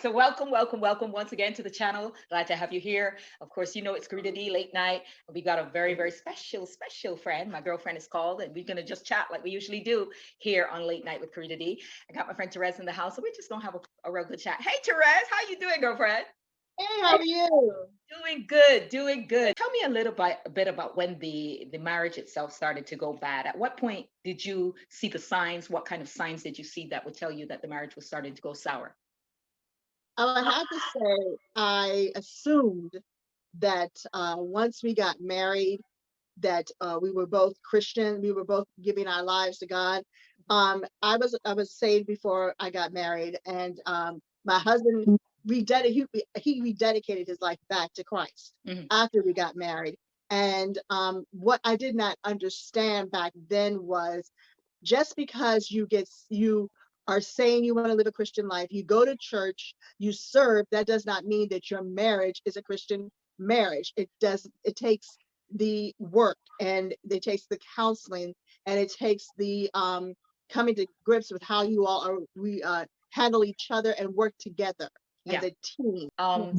So welcome once again to the channel. Glad to have you here. Of course, you know it's Karita D late night. We got a very special friend. My girlfriend is called, and we're gonna just chat like we usually do here on Late Night with Karita D. I got my friend Therese in the house, so we're just gonna have a real good chat. Hey Therese, how you doing, girlfriend? Hey, how are you? Doing good, doing good. Tell me a bit about when the marriage itself started to go bad. At what point did you see the signs? What kind of signs did you see that would tell you that the marriage was starting to go sour? I would have to say I assumed that once we got married, that we were both Christian. We were both giving our lives to God. I was saved before I got married, and my husband he rededicated his life back to Christ Hmm. after we got married. And what I did not understand back then was just because you are saying you want to live a Christian life, you go to church, you serve, that does not mean that your marriage is a Christian marriage. It takes the work, and it takes the counseling, and it takes the coming to grips with how you all are we handle each other and work together as Yeah. a team. Um,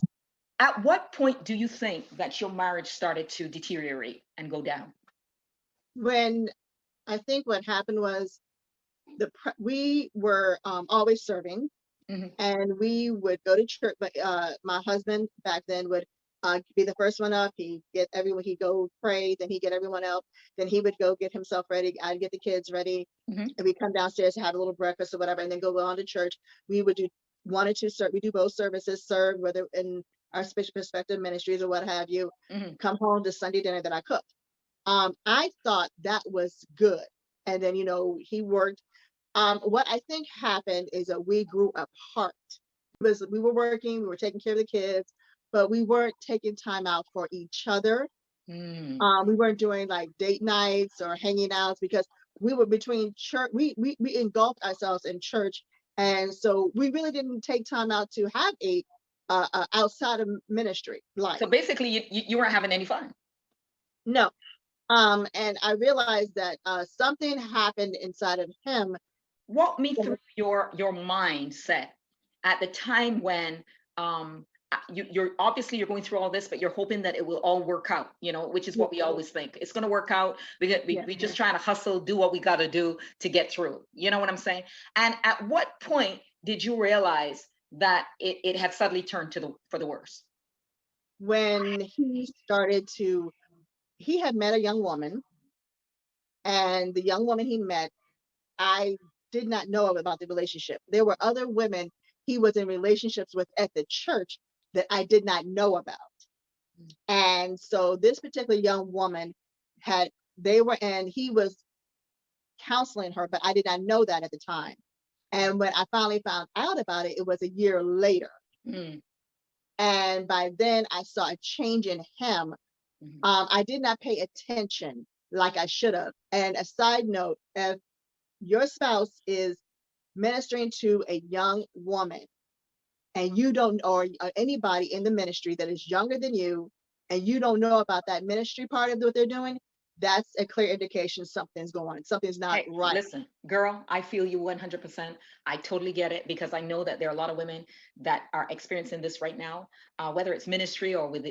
at what point do you think that your marriage started to deteriorate and go down? When I think what happened was we were always serving, Hmm. and we would go to church. But my husband back then would be the first one up. He'd get everyone. He'd go pray, then he'd get everyone else. Then he would go get himself ready. I'd get the kids ready, Hmm. and we'd come downstairs to have a little breakfast or whatever, and then go on to church. We would do one or two serve. We do both services, serve whether in our respective ministries or what have you. Hmm. Come home to Sunday dinner that I cooked. I thought that was good, and then he worked. What I think happened is that we grew apart. We were working, we were taking care of the kids, but we weren't taking time out for each other. Mm. We weren't doing like date nights or hanging out because we were between church. We engulfed ourselves in church, and so we really didn't take time out to have a outside of ministry life. So basically, you weren't having any fun. No. And I realized that something happened inside of him. Walk me through your mindset at the time when you're obviously you're going through all this, but you're hoping that it will all work out, which is Yeah, what we always think. It's going to work out. yeah. We just trying to hustle, do what we got to do to get through. You know what I'm saying? And at what point did you realize that it had suddenly turned for the worse? When he had met a young woman, and the young woman he met, I did not know about the relationship. There were other women he was in relationships with at the church that I did not know about. And so this particular young woman had they were and he was counseling her, but I did not know that at the time. And when I finally found out about it, it was a year later. Mm. And by then I saw a change in him. Mhm. I did not pay attention like I should have. And a side note, if your spouse is ministering to a young woman, and you don't, or anybody in the ministry that is younger than you, and you don't know about that ministry part of what they're doing, that's a clear indication something's going on. Something's not Hey, right. listen, girl, I feel you 100%. I totally get it because I know that there are a lot of women that are experiencing this right now, whether it's ministry or with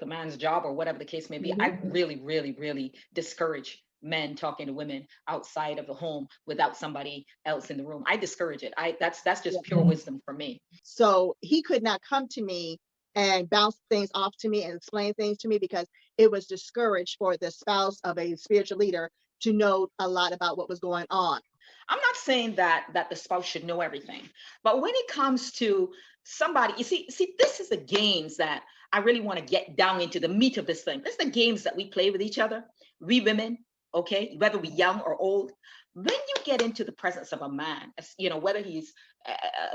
a man's job or whatever the case may be. I Mhm. really discourage men talking to women outside of the home without somebody else in the room. I discourage it. That's just pure wisdom for me. So he could not come to me and bounce things off to me and explain things to me because it was discouraged for the spouse of a spiritual leader to know a lot about what was going on. I'm not saying that the spouse should know everything, but when it comes to somebody, see, this is the games that I really want to get down into the meat of this thing. This is the games that we play with each other, we women, okay, whether we're young or old. When you get into the presence of a man, whether he's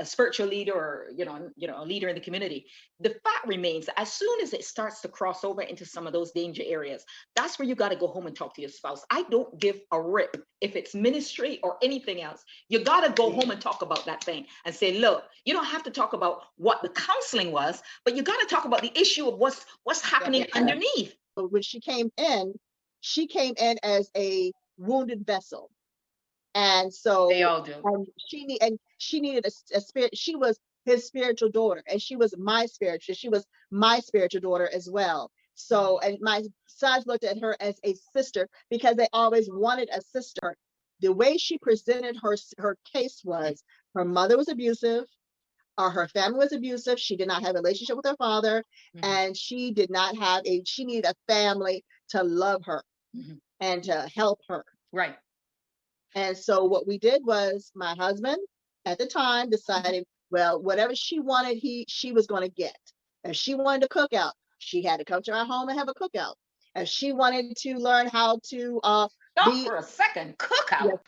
a spiritual leader or a leader in the community, the fact remains that as soon as it starts to cross over into some of those danger areas, that's where you got to go home and talk to your spouse. I don't give a rip if it's ministry or anything else. You got to go home and talk about that thing and say, look, you don't have to talk about what the counseling was, but you got to talk about the issue of what's happening underneath. So when she came in as a wounded vessel. And They so all do. she needed a spirit. She was his spiritual daughter, and she was my spiritual daughter as well. So, and my sons looked at her as a sister because they always wanted a sister. The way she presented her case was her mother was abusive, or her family was abusive. She did not have a relationship with her father, and she needed a family to love her and to help her. Right. And so what we did was, my husband at the time decided, well, whatever she wanted, she was going to get. If she wanted to cook out, she had to come to our home and have a cookout. If she wanted to learn how to Stop for a second. Cookout. Yes.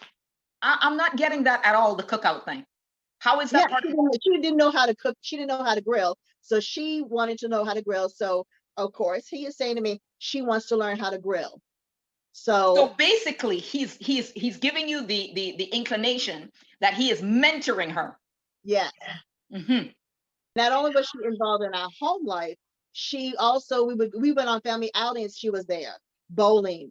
I'm not getting that at all. The cookout thing. How is that Yeah, part of she didn't know how to cook. She didn't know how to grill. So she wanted to know how to grill. So of course he is saying to me, she wants to learn how to grill. So basically, he's giving you the inclination that he is mentoring her. Yes. Not only was she involved in our home life, she also we went on family outings. She was there bowling.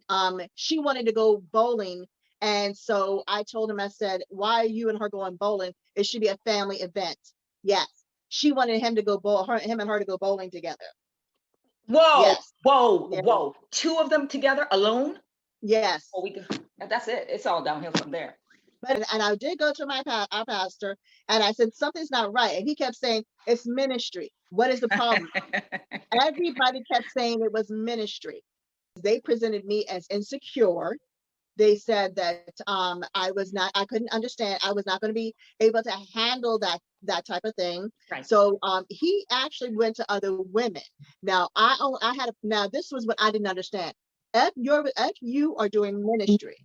She wanted to go bowling, and so I told him, I said, "Why are you and her going bowling? It should be a family event." Yes, she wanted him to go him and her to go bowling together. Whoa, Yes. whoa, Yes. whoa! Two of them together alone? Yes. Oh, that's it. It's all downhill from there. But and I did go to our pastor, and I said something's not right, and he kept saying it's ministry. What is the problem? Everybody kept saying it was ministry. They presented me as insecure. They said that I couldn't understand. I was not going to be able to handle that type of thing. Right. So he actually went to other women. Now now this was what I didn't understand. If you are doing ministry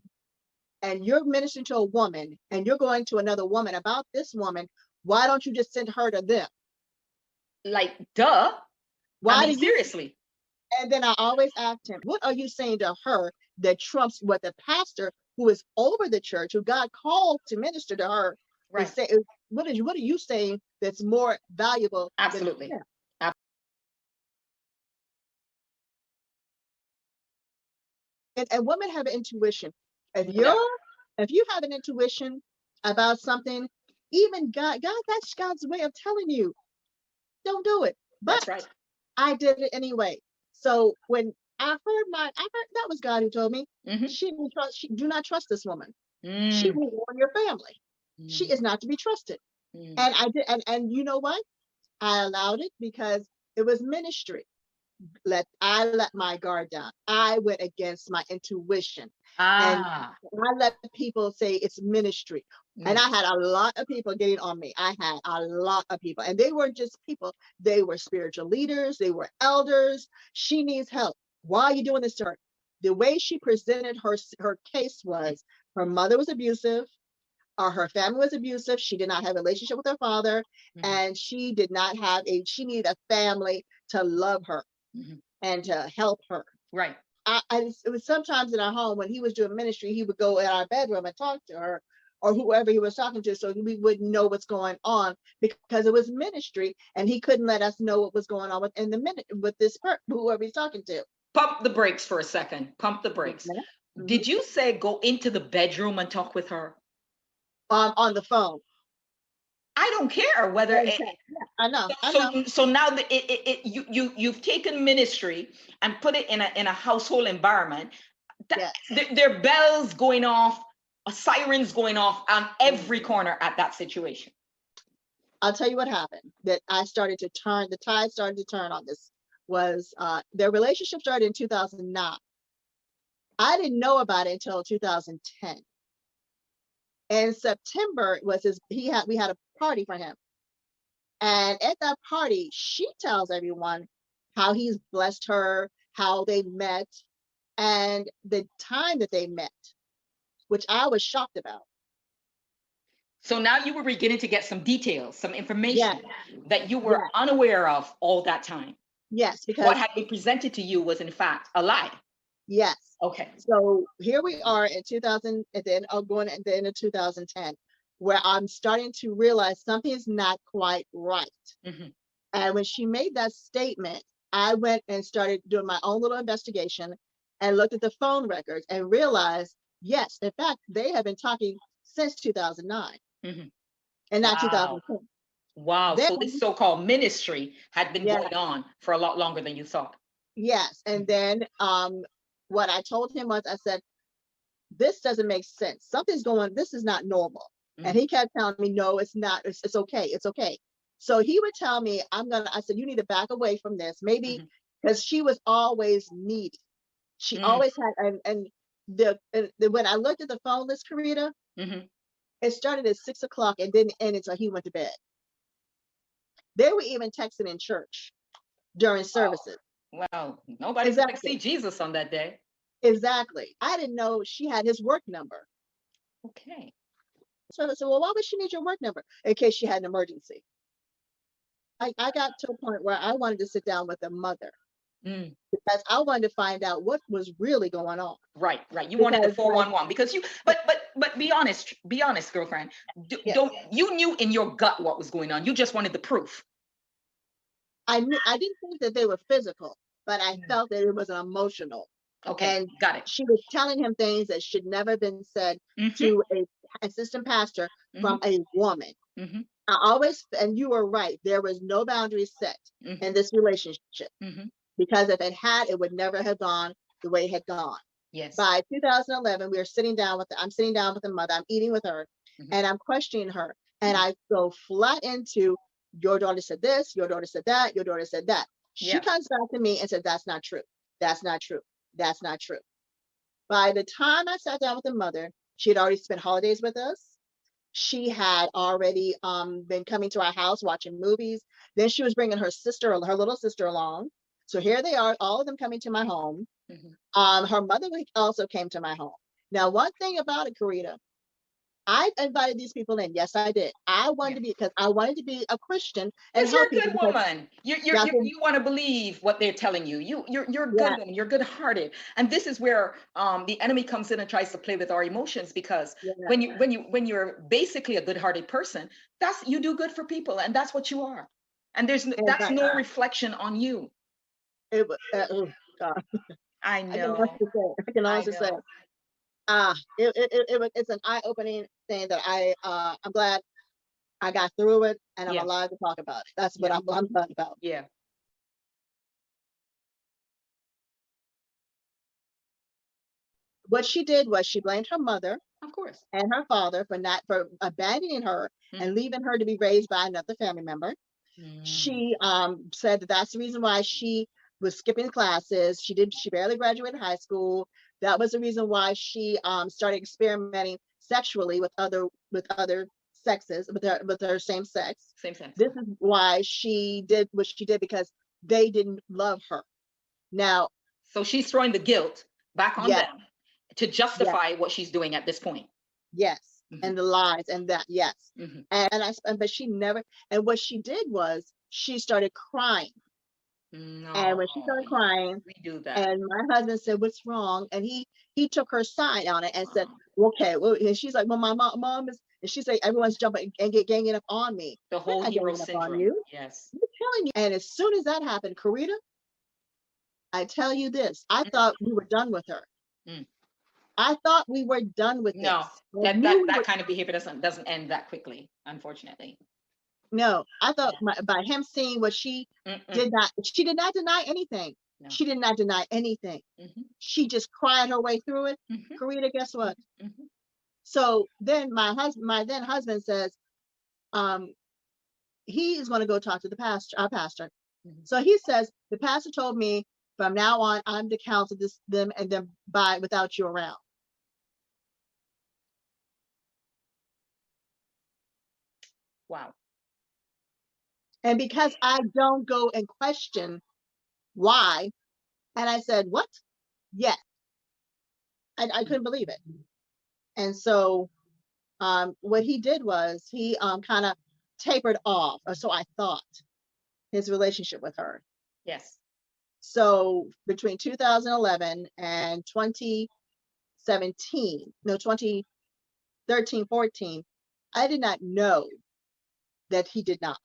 and you're ministering to a woman and you're going to another woman about this woman, why don't you just send her to them? Like, duh. Why I mean, seriously. And then I always asked him, what are you saying to her that trumps what the pastor who is over the church, who God called to minister to her, Right. say, what are you saying that's more valuable? Absolutely. And women have an intuition. If you have an intuition about something, even God, that's God's way of telling you, don't do it. But that's right. I did it anyway. So when I heard that was God who told me, do not trust this woman. She will ruin your family. She is not to be trusted. And I did, and you know what? I allowed it because it was ministry. I let my guard down. I went against my intuition. And I let people say it's ministry. And I had a lot of people getting on me. I had a lot of people. And they weren't just people. They were spiritual leaders. They were elders. She needs help. Why are you doing this to her? The way she presented her case was, her mother was abusive, or her family was abusive. She did not have a relationship with her father. And she needed a family to love her and to help her. Right. It was sometimes in our home when he was doing ministry, he would go in our bedroom and talk to her, or whoever he was talking to, so we wouldn't know what's going on, because it was ministry, and he couldn't let us know what was going on with this whoever he's talking to. Pump the brakes for a second. Pump the brakes. Did you say go into the bedroom and talk with her? On the phone. I don't care whether I know. So now you've taken ministry and put it in a household environment. There are bells going off, sirens going off on every corner at that situation. I'll tell you what happened. That the tide started to turn on this was their relationship started in 2009. I didn't know about it until 2010. In September we had a party for him. And at that party, she tells everyone how he's blessed her, how they met, and the time that they met, which I was shocked about. So now you were beginning to get some details, some information that you were unaware of all that time. Yes, because what had been presented to you was in fact a lie. Yes. Okay. So here we are in 2000, and then going at the end of 2010, where I'm starting to realize something is not quite right. And when she made that statement, I went and started doing my own little investigation and looked at the phone records and realized, yes, in fact, they have been talking since 2009 and not 2010. Wow. Then, So this so-called ministry had been yeah, going on for a lot longer than you thought. yes. And then what I told him was, I said, this doesn't make sense. Something's going, this is not normal. And Mhm. he kept telling me, no, it's not, it's okay, it's okay. So he would tell me, I said, you need to back away from this. Maybe Mhm. because she was always needy. She Mm. always had, and when I looked at the phone list, Karita, Mhm. it started at 6 o'clock and didn't end until he went to bed. They were even texting in church during Wow. services. Well, nobody's going to Exactly. see Jesus on that day. Exactly. I didn't know she had his work number. Okay. So I said, well, why would she need your work number? In case she had an emergency. I got to a point where I wanted to sit down with the mother Mm. because I wanted to find out what was really going on. Right, right. You wanted the Because, like, 411 because you, but be honest, girlfriend. yes, Don't you knew in your gut what was going on? You just wanted the proof. I didn't think that they were physical, but I Mm. felt that it was an emotional. Okay, And got it. she was telling him things that should never have been said Mm-hmm. to a assistant pastor Mm-hmm. from a woman. Mm-hmm. I always, and you were right, there was no boundaries set Mm-hmm. in this relationship, Mm-hmm. because if it had, it would never have gone the way it had gone. Yes. By 2011, I'm sitting down with the mother, I'm eating with her, Mm-hmm. and I'm questioning her. And Mm. I go flat into, your daughter said this, your daughter said that, your daughter said that. She Yeah. comes back to me and said, that's not true. That's not true. That's not true. By the time I sat down with the mother, she had already spent holidays with us. She had already been coming to our house watching movies. Then she was bringing her little sister along. So here they are, all of them coming to my home. Mm-hmm. Her mother also came to my home. Now, one thing about it, Karita, I invited these people in. Yes, I did. I wanted Yeah. to be, because I wanted to be a Christian and Because you're help a people, good because woman. that's what, You want to believe what they're telling you. You're a yeah, good woman. You're good hearted. And this is where the enemy comes in and tries to play with our emotions because yeah, when you're basically a good hearted person, that's you do good for people and that's what you are. And and that's no reflection on you. it was, oh God, I I can know. honestly say, I know. it's an eye-opening thing that I'm glad I got through it and I'm Yeah. alive to talk about it. That's what Yeah. I'm glad about. Yeah. What she did was she blamed her mother Of course. and her father for abandoning her and Mm-hmm. leaving her to be raised by another family member. Mm. She said that that's the reason why she was skipping classes. She barely graduated high school. That was the reason why she started experimenting sexually with other sexes, with her same sex. Same sense. This is why she did what she did, because they didn't love her. Now, So she's throwing the guilt back on yes, them to yes, justify what she's doing at this point. yes, Mm-hmm. and the lies and that, yes. Mm-hmm. But she never, and what she did was she started crying. And No, when she started crying, we do that. and my husband said, "What's wrong?" And he took her side on it and said, "Okay." Well, and she's like, "Well, my mom is," and she said, "Everyone's jumping and ganging up on me." The They're whole not hero ganging up on syndrome. you. Yes. I'm telling you. And as soon as that happened, Karita, I tell you this, I Mm, thought we were done with her. mm. I thought we were done with No, this. I knew we that were. kind of behavior doesn't end that quickly, unfortunately. No, I thought Yeah. by him seeing what Mm-mm. she did not deny anything. No. She did not deny anything. Mm-hmm. She just cried her way through it. Mm-hmm. Karita, guess what? Mm-hmm. So then my then husband says, um, he is going to go talk to our pastor. Mm-hmm. So he says, the pastor told me from now on, I'm to counsel them and them by without you around. Wow. And because I don't go and question why, and I said, what? Yes, I couldn't believe it. And so what he did was he kind of tapered off, or so I thought, his relationship with her. Yes. So between 2011 and 2017, no, 2013, 14, I did not know that he did not.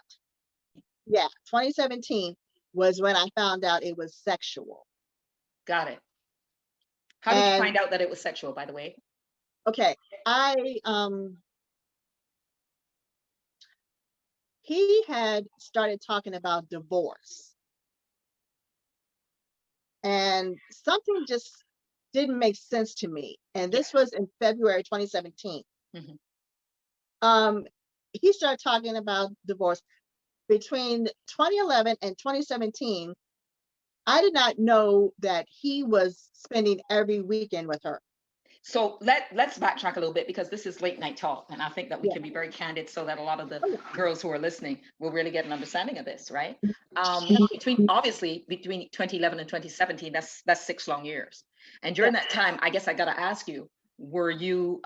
Yeah, 2017 was when I found out it was sexual. Got it. How did you And find out that it was sexual, by the way? okay, I he had started talking about divorce, and something just didn't make sense to me. And Yeah. this was in February 2017. Mhm. Um, he started talking about divorce between 2011 and 2017. I did not know that he was spending every weekend with her. So let's backtrack a little bit because this is late night talk, and I think that we Yeah. can be very candid so that a lot of the Oh, yeah. girls who are listening will really get an understanding of this, right? Mhm. Between 2011 and 2017, that's 6 long years, and during Yes, that time, I guess I gotta ask you, were you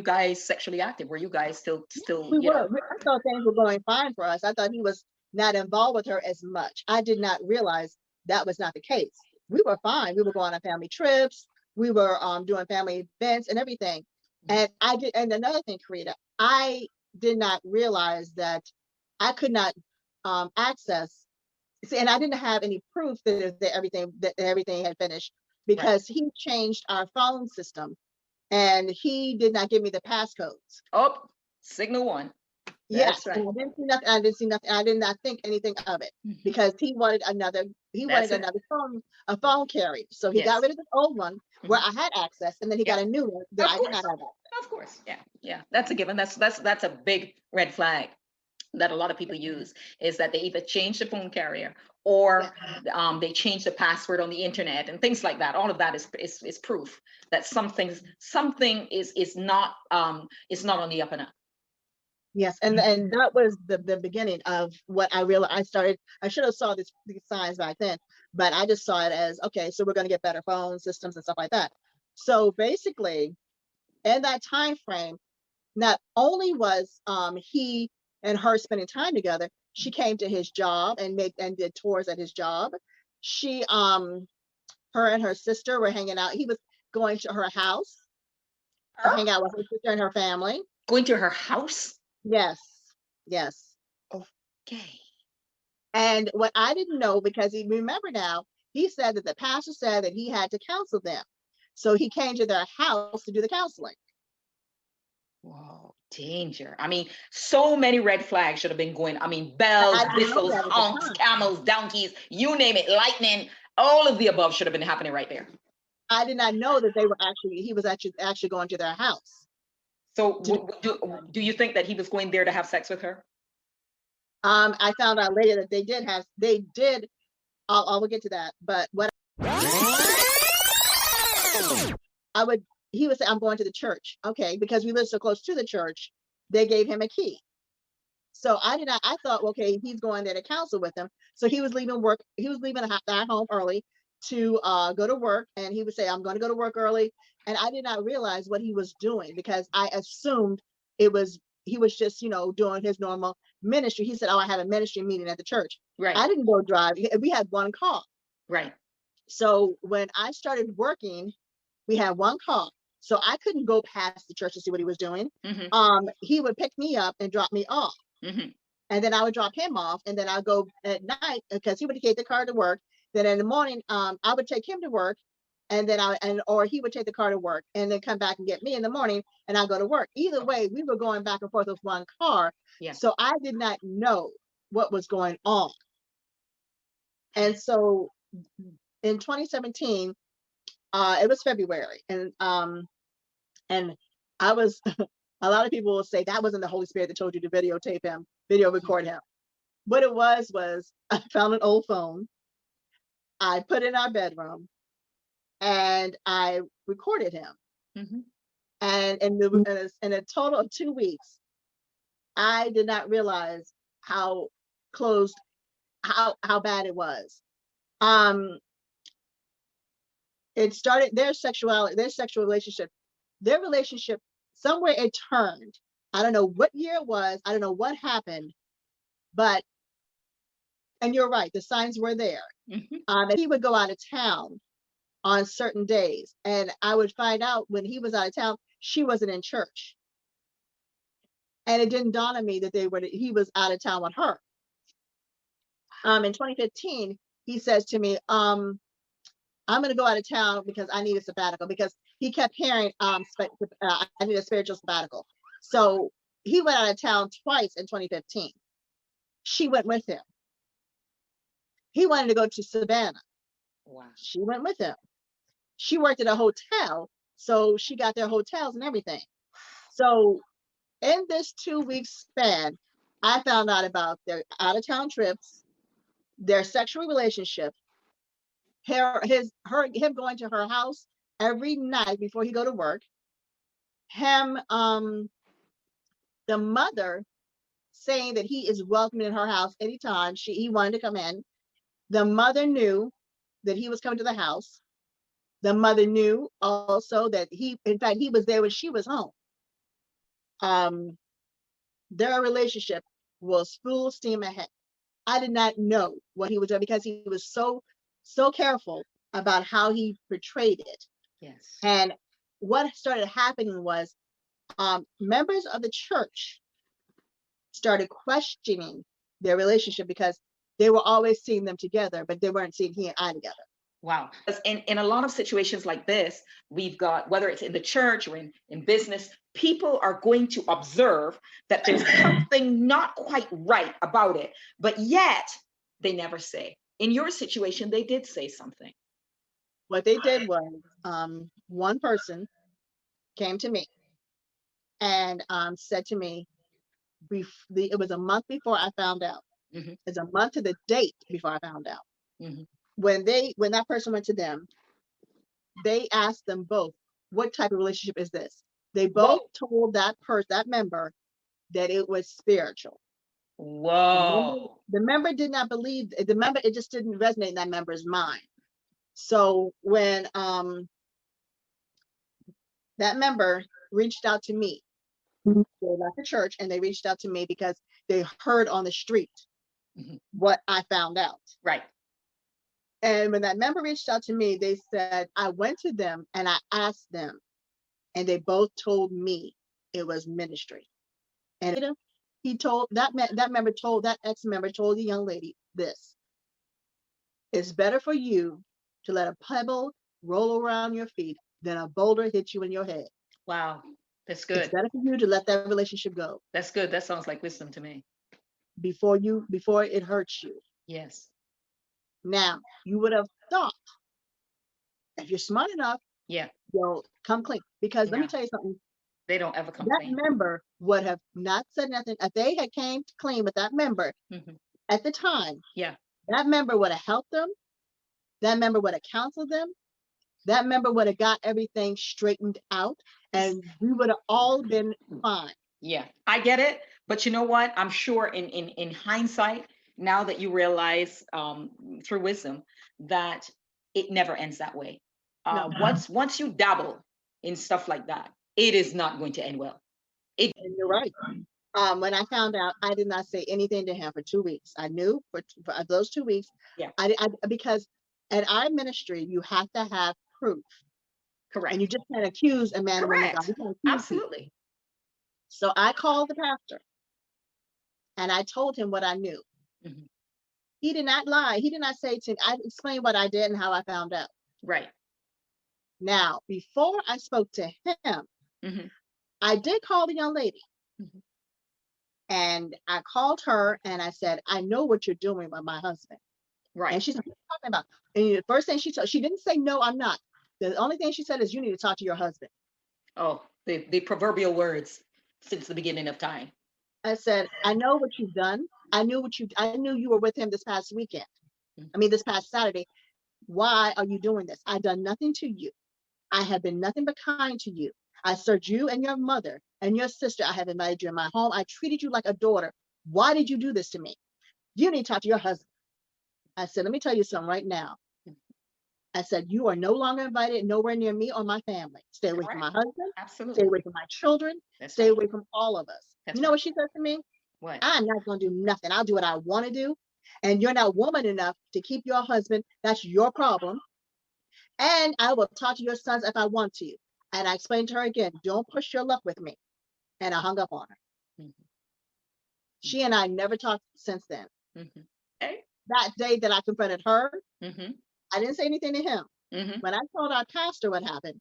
guys sexually active? Were you guys still we you were. know? I thought things were going fine for us. I thought he was not involved with her as much. I did not realize that was not the case. We were fine. We were going on family trips. We were doing family events and everything. Mhm. And I did. And another thing, Karita, I did not realize that I could not access. See, and I didn't have any proof that everything had finished Right. because he changed our phone system and he did not give me the passcodes. Oh, signal one. Yes, That's and right. I didn't see nothing. I didn't see nothing. I did not think anything of it Mhm. because he wanted another. He wanted That's it. another phone, a phone carrier. So he got Yes. rid of the old one where Mhm. I had access, and then he Yeah. got a new one that Of I did not course. have access. Of course. Yeah. Yeah. That's a given. That's a big red flag that a lot of people use, is that they either change the phone carrier Yeah. or they change the password on the internet and things like that. All of that is proof that something is not on the up and up. Yes, and that was the beginning of what I realized. I should have saw these signs back then, but I just saw it as okay. So we're going to get better phone systems and stuff like that. So basically, in that time frame, not only was he and her spending time together, she came to his job and made and did tours at his job. She her and her sister were hanging out. He was going to her house to hang out with her sister and her family. Going to her house. Yes, yes. Okay. And what I didn't know, because he remember now, he said that the pastor said that he had to counsel them. So he came to their house to do the counseling. Whoa, danger. I mean, so many red flags should have been going. I mean, I bells, didn't know whistles, that at the honks, time. camels, donkeys, you name it, lightning, all of the above should have been happening right there. I did not know that they were actually he was actually going to their house So, to do. do you think that he was going there to have sex with her? I found out later that they did. I will get to that. But what I would he would say, I'm going to the church. Okay, because we live so close to the church, they gave him a key. So I did not. I thought, okay, he's going there to counsel with them. So he was leaving work. He was leaving that home early to go to work, and he would say, "I'm going to go to work early." And I did not realize what he was doing because I assumed it was he was just doing his normal ministry. He said, "Oh, I have a ministry meeting at the church." Right, I didn't go drive. We had one car. right. So when I started working, we had one car. So I couldn't go past the church to see what he was doing. Hmm. He would pick me up and drop me off. Hmm. And then I would drop him off, and then I'd go at night because he would take the car to work. Then in the morning, I would take him to work, and then or he would take the car to work, and then come back and get me in the morning, and I go to work. Either way, we were going back and forth with one car, Yeah. so I did not know what was going on. And so in 2017, it was February, and I was. A lot of people will say that wasn't the Holy Spirit that told you to videotape him, video record him. What it was I found an old phone, I put it in our bedroom, and I recorded him. Hmm. And in a total of 2 weeks, I did not realize how closed, how bad it was. Um, it started their sexual relationship, their relationship. Somewhere it turned. I don't know what year it was. I don't know what happened, but and you're right, the signs were there. Hmm. And he would go out of town on certain days. And I would find out when he was out of town, she wasn't in church. And it didn't dawn on me that he was out of town with her. In 2015, he says to me, I'm going to go out of town because I need a sabbatical because he kept hearing, I need a spiritual sabbatical. So he went out of town twice in 2015. She went with him. He wanted to go to Savannah. Wow. She went with him. She worked at a hotel, so she got their hotels and everything. So in this 2 week span, I found out about their out of town trips, their sexual relationship, him going to her house every night before he go to work, him, the mother saying that he is welcome in her house anytime he wanted to come in. The mother knew that he was coming to the house. The mother knew also that in fact, he was there when she was home. Their relationship was full steam ahead. I did not know what he was doing because he was so careful about how he portrayed it. Yes. And what started happening was members of the church started questioning their relationship because they were always seeing them together, but they weren't seeing he and I together. Wow. In a lot of situations like this, we've got, whether it's in the church or in business, people are going to observe that there's something not quite right about it, but yet they never say. In your situation, they did say something. What they did was one person came to me and said to me, it was a month before I found out. Mm-hmm. It's a month to the date before I found out. Mm-hmm. When that person went to them, they asked them both, what type of relationship is this? They both told that member that it was spiritual. Whoa. The member did not believe the member, it just didn't resonate in that member's mind. So when that member reached out to me, they left the church and they reached out to me because they heard on the street what I found out. Right. And when that member reached out to me, they said, I went to them and I asked them, and they both told me it was ministry. And he told that ex-member told the young lady this: it's better for you to let a pebble roll around your feet than a boulder hit you in your head. Wow. That's good. It's better for you to let that relationship go. That's good. That sounds like wisdom to me. Before it hurts you. Yes. Now, you would have thought, if you're smart enough, yeah, you'll come clean. Because let me tell you something. They don't ever come clean. That member would have not said nothing. If they had came clean with that member at the time, that member would have helped them. That member would have counseled them. That member would have got everything straightened out, and we would have all been fine. Yeah, I get it. But you know what? I'm sure in hindsight, now that you realize through wisdom that it never ends that way. No. Once you dabble in stuff like that, it is not going to end well. And you're right. When I found out, I did not say anything to him for 2 weeks. I knew for those 2 weeks. Yeah. Because in our ministry, you have to have proof. Correct. And you just can't accuse a man. Correct. Absolutely. People. So I called the pastor and I told him what I knew. He did not lie. He did not say to me, I explained what I did and how I found out. Right. Now, before I spoke to him, I did call the young lady. And I called her and I said, I know what you're doing with my husband. Right. And she said, what are you talking about? And the first thing she didn't say, no, I'm not. The only thing she said is, you need to talk to your husband. Oh, the proverbial words since the beginning of time. I said, I know what you've done. I knew you were with him this past weekend. This past Saturday. Why are you doing this? I've done nothing to you. I have been nothing but kind to you. I served you and your mother and your sister. I have invited you in my home. I treated you like a daughter. Why did you do this to me? You need to talk to your husband. I said, let me tell you something right now. I said, you are no longer invited nowhere near me or my family. Stay away from my husband. Absolutely. Stay away from my children. Stay away from all of us. You know what she said to me? What? I'm not going to do nothing. I'll do what I want to do. And you're not woman enough to keep your husband. That's your problem. And I will talk to your sons if I want to. And I explained to her again, don't push your luck with me. And I hung up on her. She and I never talked since then. That day that I confronted her, I didn't say anything to him. When I told our pastor what happened,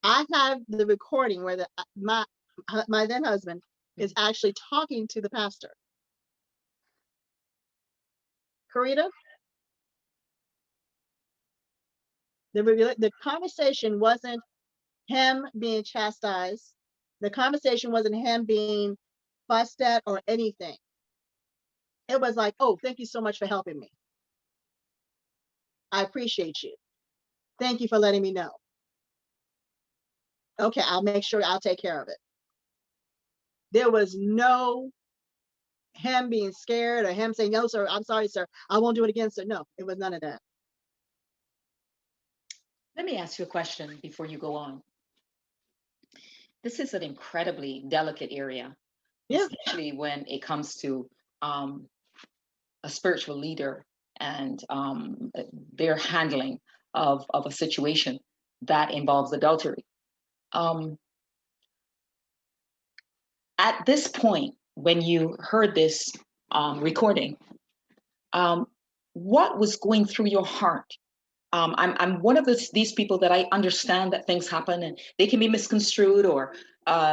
I have the recording where my then husband is actually talking to the pastor. Karita, the conversation wasn't him being chastised. The conversation wasn't him being fussed at or anything. It was like, oh, thank you so much for helping me. I appreciate you. Thank you for letting me know. Okay, I'll make sure I'll take care of it. There was no him being scared or him saying, no, sir, I'm sorry, sir, I won't do it again, sir. No, it was none of that. Let me ask you a question before you go on. This is an incredibly delicate area, Yeah. especially when it comes to a spiritual leader and their handling of a situation that involves adultery. At this point, when you heard this recording, what was going through your heart? I'm one of these people that I understand that things happen and they can be misconstrued, or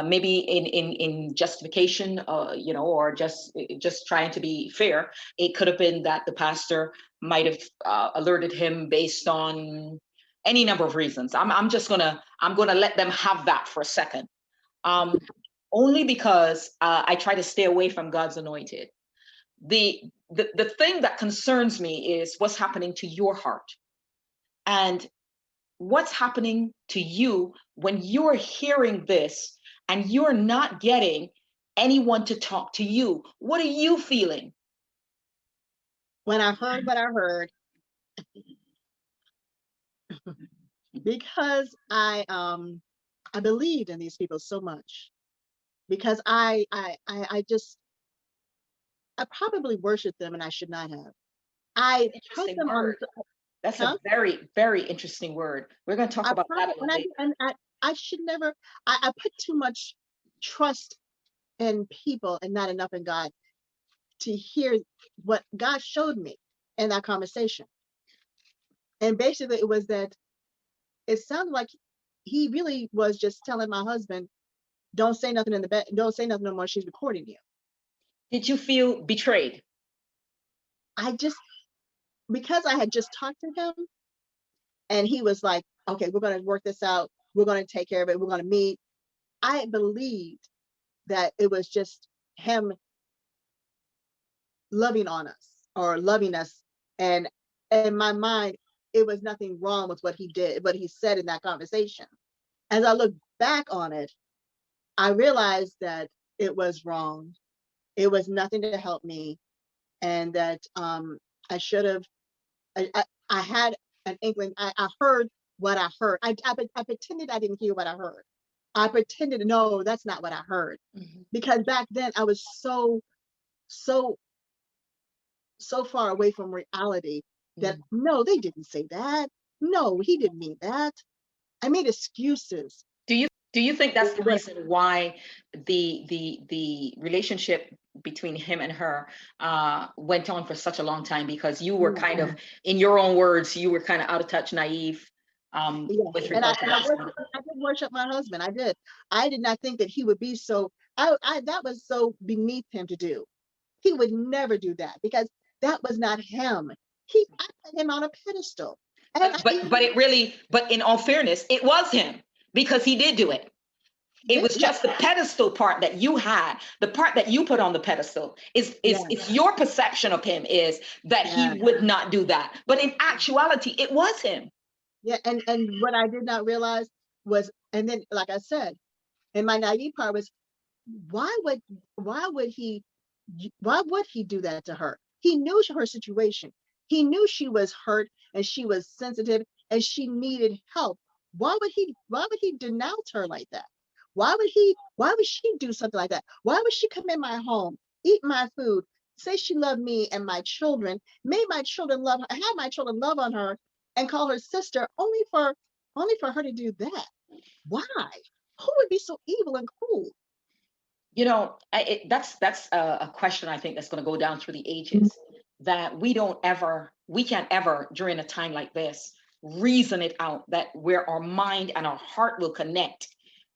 maybe in justification, or just trying to be fair. It could have been that the pastor might have alerted him based on any number of reasons. I'm gonna let them have that for a second, only because I try to stay away from God's anointed. The thing that concerns me is what's happening to your heart. And what's happening to you when you're hearing this and you're not getting anyone to talk to you? What are you feeling? When I heard what I heard, because I believed in these people so much, because I probably worshiped them and I should not have. I put them on. That's a very, very interesting word. We're going to talk about that a little bit. And I should never. I put too much trust in people and not enough in God to hear what God showed me in that conversation. And basically, it was that it sounded like he really was just telling my husband, "Don't say nothing in the bed. Don't say nothing no more. She's recording you." Did you feel betrayed? Because I had just talked to him and he was like, okay, we're going to work this out. We're going to take care of it. We're going to meet. I believed that it was just him loving on us or loving us. And in my mind, it was nothing wrong with what he did, what he said in that conversation. As I look back on it, I realized that it was wrong. It was nothing to help me. And that I should have, I had an inkling. I heard what I heard. I pretended I didn't hear what I heard. I pretended, no, that's not what I heard. Mm-hmm. Because back then I was so far away from reality that no, they didn't say that. No, he didn't mean that. I made excuses. Do you think that's the reason why the relationship between him and her went on for such a long time? Because you were kind of, in your own words, you were kind of out of touch, naive. With regard to that. I did worship my husband. I did. I did not think that he would be so. That was so beneath him to do. He would never do that because that was not him. I put him on a pedestal. But in all fairness, it was him. Because he did do it. It was just the pedestal part that you had. The part that you put on the pedestal is your perception of him is that he would not do that. But in actuality, it was him. Yeah, and what I did not realize was, and then like I said, and my naive part was, why would he do that to her? He knew her situation. He knew she was hurt and she was sensitive and she needed help. Why would he denounce her like that? Why would she do something like that? Why would she come in my home, eat my food, say she loved me and my children, made my children love her, have my children love on her, and call her sister, only for her to do that? Why? Who would be so evil and cruel? That's a question I think that's going to go down through the ages, that we can't ever during a time like this reason it out, that where our mind and our heart will connect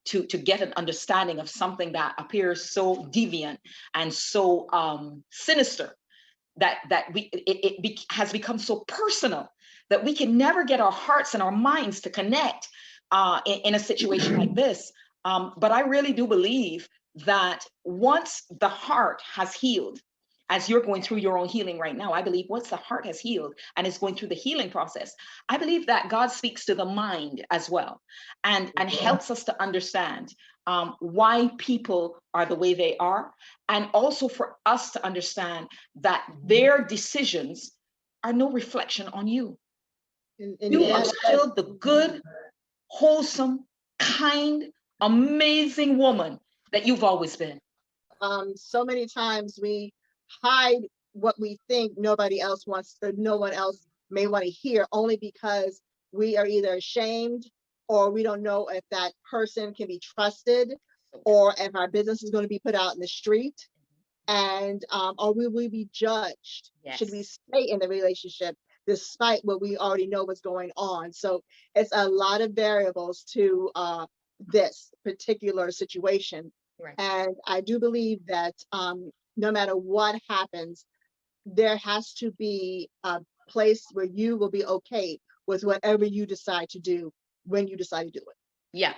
to get an understanding of something that appears so deviant and so sinister, has become so personal that we can never get our hearts and our minds to connect in a situation like this. But I really do believe that once the heart has healed, as you're going through your own healing right now, I believe once the heart has healed and is going through the healing process, I believe that God speaks to the mind as well, and helps us to understand why people are the way they are, and also for us to understand that their decisions are no reflection on you. And You are yes, still the good, wholesome, kind, amazing woman that you've always been. so many times we hide what we think nobody else wants, or no one else may want to hear, only because we are either ashamed, or we don't know if that person can be trusted, or if our business is going to be put out in the street, and or will we be judged? Should we Yes. stay in the relationship despite what we already know what's going on? So it's a lot of variables to this particular situation. Right. And I do believe that no matter what happens, there has to be a place where you will be okay with whatever you decide to do when you decide to do it. Yeah,